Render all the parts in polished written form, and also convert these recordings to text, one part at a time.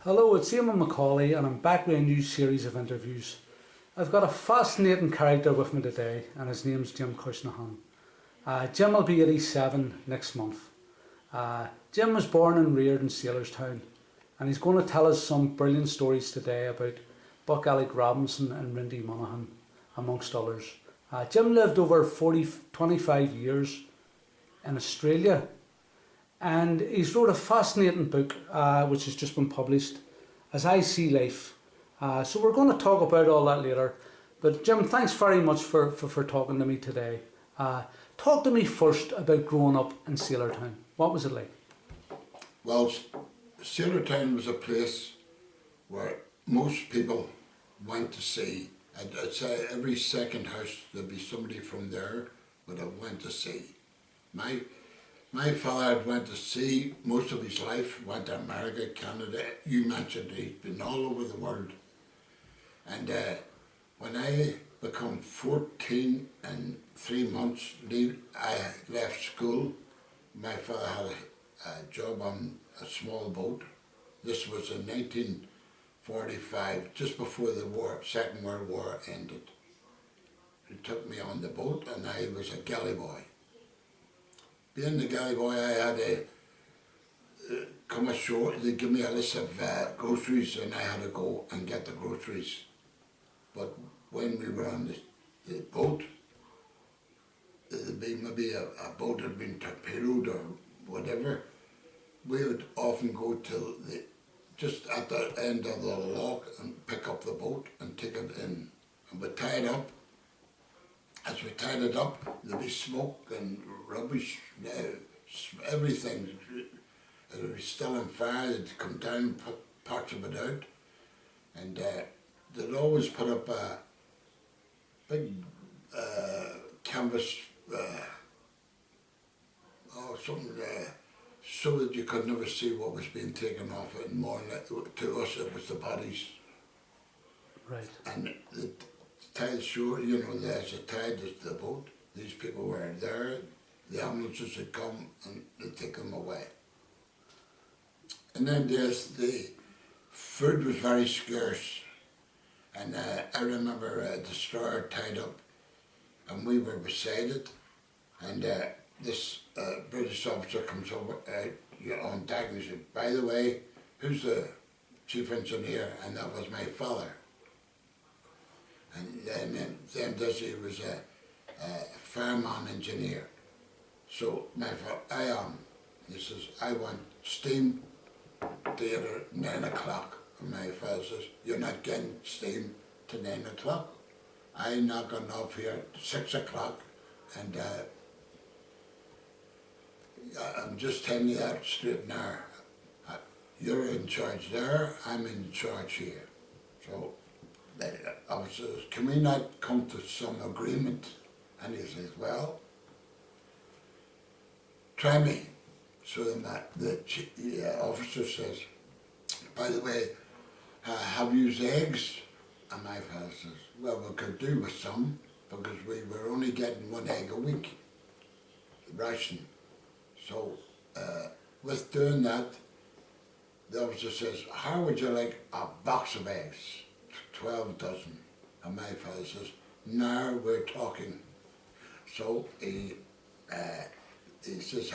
Hello, it's Eamon McAuley and I'm back with a new series of interviews. I've got a fascinating character with me today and his name's Tim Krishnahan. Jim will be 87 next month. Jim was born and reared in Sailorstown and he's going to tell us some brilliant stories today about Buck Alec Robinson and Rindy Monaghan, amongst others. Jim lived over 25 years in Australia, and he's wrote a fascinating book which has just been published, As I See Life. So we're going to talk about all that later. But Jim, thanks very much for talking to me today. Talk to me first about growing up in Sailortown. What was it like? Well, Sailortown was a place where most people went to see. I'd say every second house there'd be somebody from there that I went to see. My father had went to sea most of his life, went to America, Canada. You mentioned he's been all over the world. And when I become 14 and 3 months, I left school. My father had a job on a small boat. This was in 1945, just before the Second World War ended. He took me on the boat and I was a galley boy. Being the galley boy, I had to come ashore. They give me a list of groceries and I had to go and get the groceries. But when we were on the boat, there'd be maybe a boat had been torpedoed or whatever. We would often go till just at the end of the lock and pick up the boat and take it in. And we tied up. As we tied it up, there'd be smoke and rubbish, everything. It would be still on fire. They'd come down, put parts of it out, and they'd always put up a big canvas, so that you could never see what was being taken off it. And more to us, it was the bodies. Right. And the tide shore, there's a tide, there's the boat. These people were there. The ambulances had come and they'd take them away. And then the food was very scarce. And I remember a destroyer tied up and we were beside it. And this British officer comes over on deck and he said, "By the way, who's the chief engineer?" And that was my father. And then he was a fireman engineer. So my father, he says, "I want steam theatre 9 o'clock. And my father says, "You're not getting steam to 9 o'clock. I'm not going off here at 6 o'clock. And I'm just telling you that straight now. You're in charge there, I'm in charge here." So I was says, "Can we not come to some agreement?" And he says, "Well, try me." So then the officer says, "By the way, have you used eggs?" And my father says, "Well, we could do with some, because we were only getting 1 egg a week, ration." So with doing that, the officer says, "How would you like a box of eggs? 12 dozen. And my father says, "Now we're talking." So he says,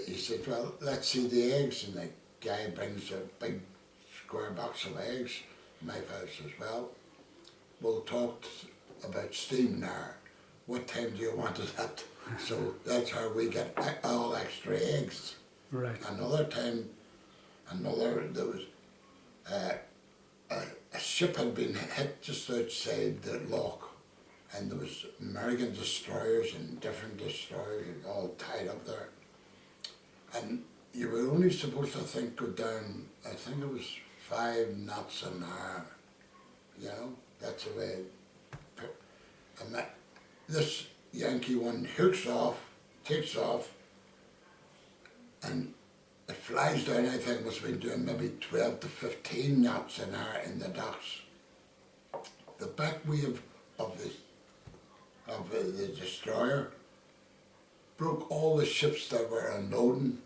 he said, "Well, let's see the eggs." And the guy brings a big square box of eggs. My father says, "Well, we'll talk about steam now. What time do you want it at?" So that's how we get all extra eggs. Right. Another time, there was a ship had been hit just outside the lock, and there was American destroyers and different destroyers all tied up there. And you were only supposed to go down, I think it was 5 knots an hour. That's the way. And this Yankee one hooks off, takes off, and it flies down. I think it must have been doing maybe 12 to 15 knots an hour in the docks. The back wave of the destroyer broke all the ships that were unloading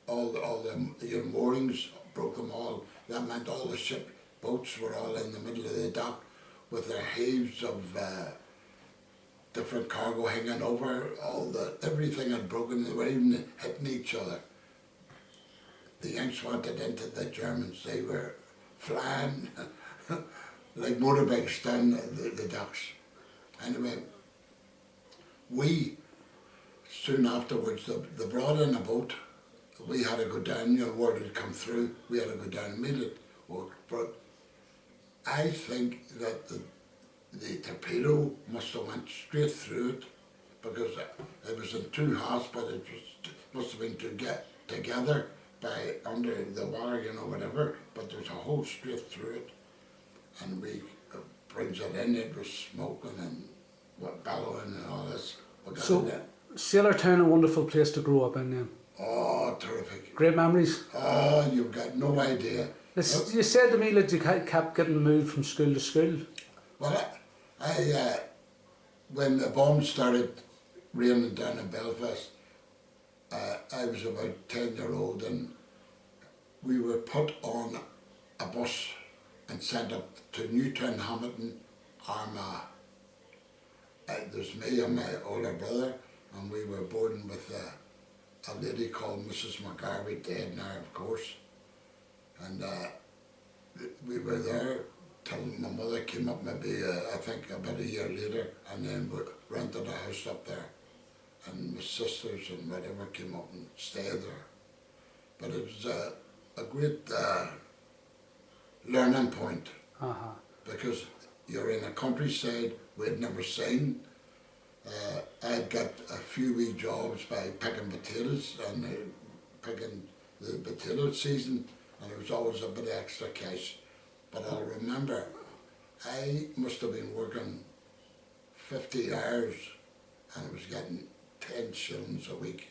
your moorings, broke them all. That meant all the ship boats were all in the middle of the dock with their heaves of different cargo hanging over. Everything had broken. They were even hitting each other. The Yanks wanted into the Germans. They were flying like motorbikes down the docks. Anyway, we soon afterwards, they brought in a boat. We had to go down, word had come through, we had to go down and meet it. But I think that the torpedo must have went straight through it, because it was in two halves, but it must have been together by under the wire, whatever, but there was a hole straight through it. And we brings it in, it was smoking and bellowing and all this. So, Sailorstown, a wonderful place to grow up in then? Oh, terrific. Great memories? Oh, you've got no idea. You said to me that you kept getting moved from school to school. Well, I when the bombs started raining down in Belfast, I was about 10-year-old, and we were put on a bus and sent up to Newtown, Hamilton, Armagh. There's me and my older brother, and we were boarding with a lady called Mrs. McAuley, dead now, of course. And we were there till my mother came up, maybe I think about a year later, and then we rented a house up there. And my sisters and whatever came up and stayed there. But it was a great learning point, because you're in a countryside we had never seen. I'd got a few wee jobs by picking potatoes and picking the potato season, and there was always a bit of extra cash. But I'll remember, I must have been working 50 hours and I was getting 10 shillings a week.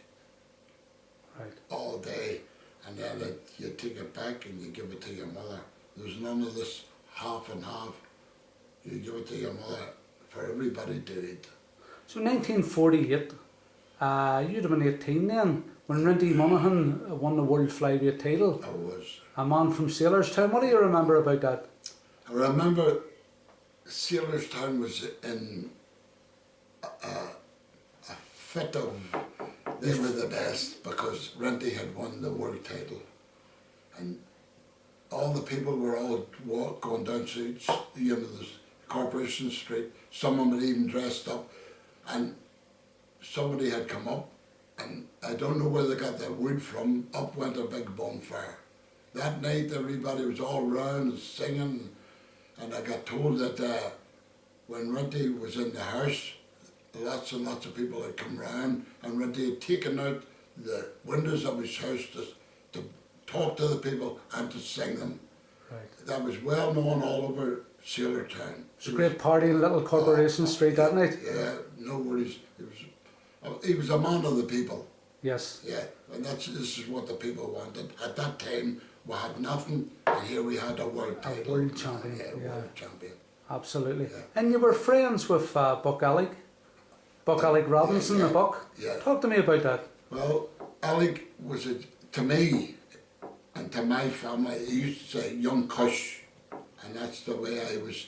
Right. All day, and then you take it back and you give it to your mother. There's none of this half and half. You give it to your mother for everybody to eat. So 1948, you'd have been 18 then, when Rinty Monaghan won the World Flyweight title. I was. A man from Sailorstown. What do you remember about that? I remember Sailorstown was in a fit of, they were the best, because Rinty had won the world title. And all the people were all going down to the Corporation Street. Some of them had even dressed up, and somebody had come up, and I don't know where they got their wood from. Up went a big bonfire. That night everybody was all round and singing, and I got told that when Rinty was in the house, lots and lots of people had come round, and Rinty had taken out the windows of his house to talk to the people and to sing them. Right. That was well known all over Sailorstown. It was a great party in Little Corporation Street that night. Yeah, no worries. He was a man of the people. Yes. Yeah, and this is what the people wanted. At that time, we had nothing, and here we had a world title. A world champion. Yeah, world champion. Absolutely. Yeah. And you were friends with Buck Alec Robinson, yeah, the Buck. Yeah. Talk to me about that. Well, Alec was, to me, and to my family, he used to say, young Cush, and that's the way I was,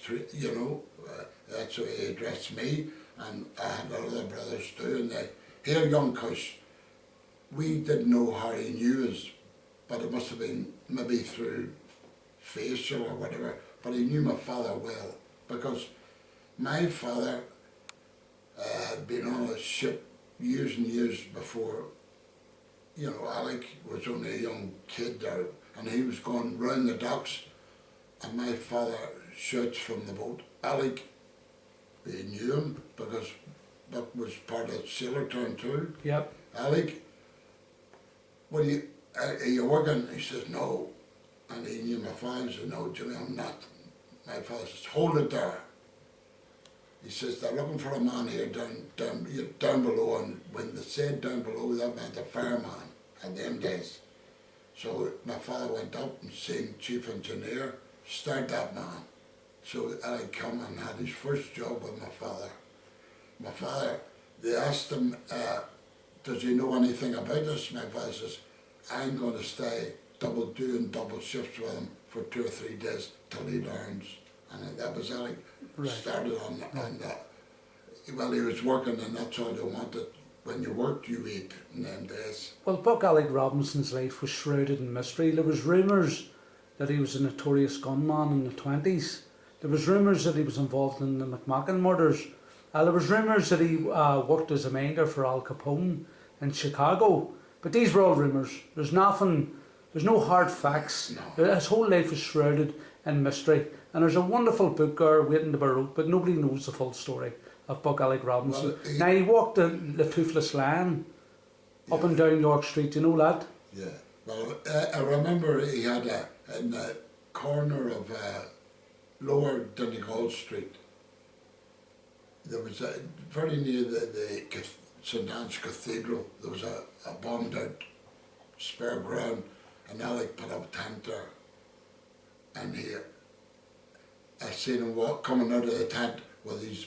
that's the way he addressed me, and I had other brothers too, and they, here, young Cush. We didn't know how he knew us, but it must have been maybe through facial or whatever, but he knew my father well, because my father had been on a ship years and years before. Alec was only a young kid there, and he was going round the docks, and my father shouts from the boat, Alec. He knew him, because Buck was part of Sailorstown too. Yep. Alec, are you working? He says, no. And he knew my father. He said, no, Jimmy, I'm not. My father says, hold it there. He says, they're looking for a man here down below, and when they said down below, that meant a fireman at them days. So my father went up and seen chief engineer, start that man. So I come and had his first job with my father. My father, they asked him, does he know anything about this? My father says, I'm going to stay doing double shifts with him for 2 or 3 days till he learns. And that was Alec started on that. Well, he was working and that's all you wanted. When you worked, you ate in them days. Well, Buck Alec Robinson's life was shrouded in mystery. There was rumours that he was a notorious gunman in the 20s. There was rumours that he was involved in the McMacken murders. There was rumours that he worked as a minder for Al Capone in Chicago. But these were all rumours. There's nothing, there's no hard facts. No. His whole life is shrouded in mystery. And there's a wonderful book there waiting to be wrote, but nobody knows the full story of Buck Alec Robinson. Well, now, he walked the Toothless Lion up and down York Street, you know that? Yeah. Well, I remember he had in the corner of Lower Donegal Street, there was very near the St Anne's Cathedral, there was a bombed out spare ground, and Alec put up a tent there. And I seen him coming out of the tent with his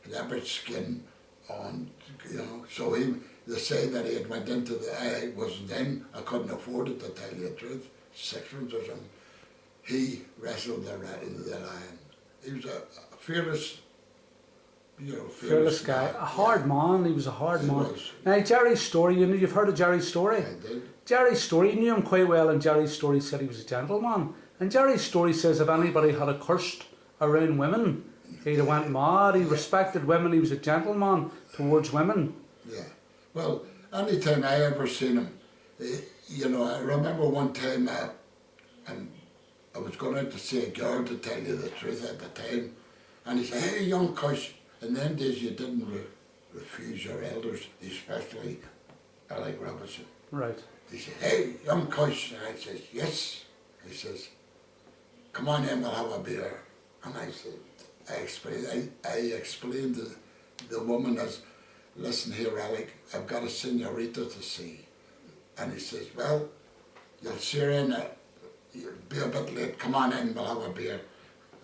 leopard skin on, you know. So they say that he had went into I wasn't in, I couldn't afford it, to tell you the truth, £6 or something. He wrestled the lion. He was a fearless, Fearless guy, a hard man. He was a hard man. Was. Now, Jerry's story, you've heard of Jerry's story? I did. Jerry's story, you knew him quite well, and Jerry's story said he was a gentleman. And Jerry's story says if anybody had a cursed around women, he'd have went mad. He respected women, he was a gentleman towards women. Yeah. Well, any time I ever seen him, I remember one time and I was going out to see a girl, to tell you the truth at the time, and he said, "Hey, young cuss." In them days you didn't refuse your elders, especially Alec Robinson. Right. He said, "Hey, young cuss." And I says, "Yes." He says, "Come on in, we'll have a beer." And I said, I explained to the woman as, "Listen here, Alec, I've got a senorita to see." And he says, "Well, you'll see her in, you'll be a bit late, come on in, we'll have a beer."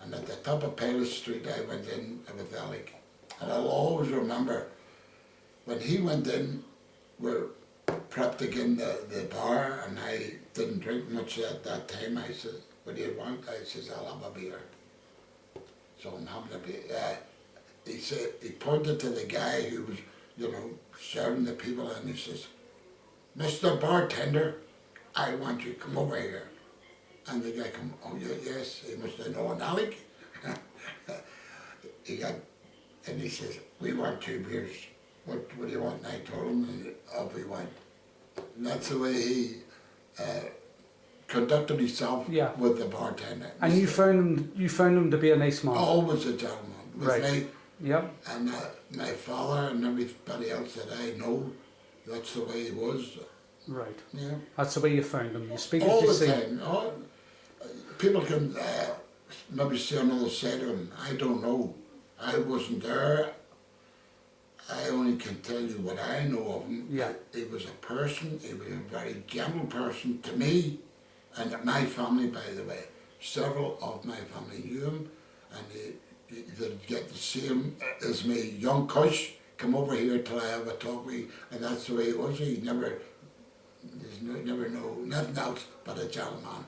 And at the top of Pilot Street I went in with Alec. And I'll always remember, when he went in, we're prepped again the bar, and I didn't drink much at that time. I said, "What do you want?" I says, "I'll have a beer." So I'm having a beer. He said, he pointed to the guy who was, serving the people, and he says, "Mr. Bartender, I want you to come over here." And the guy come, "Oh yes," he must have known Alec. And he says, "We want 2 beers. What do you want?" And I told him, and off he went. And that's the way he conducted himself with the bartender. And you found him to be a nice man. Always a gentleman with me. Yep. And my father and everybody else that I know, that's the way he was. Right. Yeah. That's the way you found him. You speak All as you the see. time. People can maybe say another side of him. I don't know. I wasn't there. I only can tell you what I know of him. Yeah. He was a person, he was a very gentle person to me and my family, by the way. Several of my family knew him, and they'd get to see him as me, "Young cuss, come over here till I have a talk with you." And that's the way he was. He never know nothing else but a gentleman,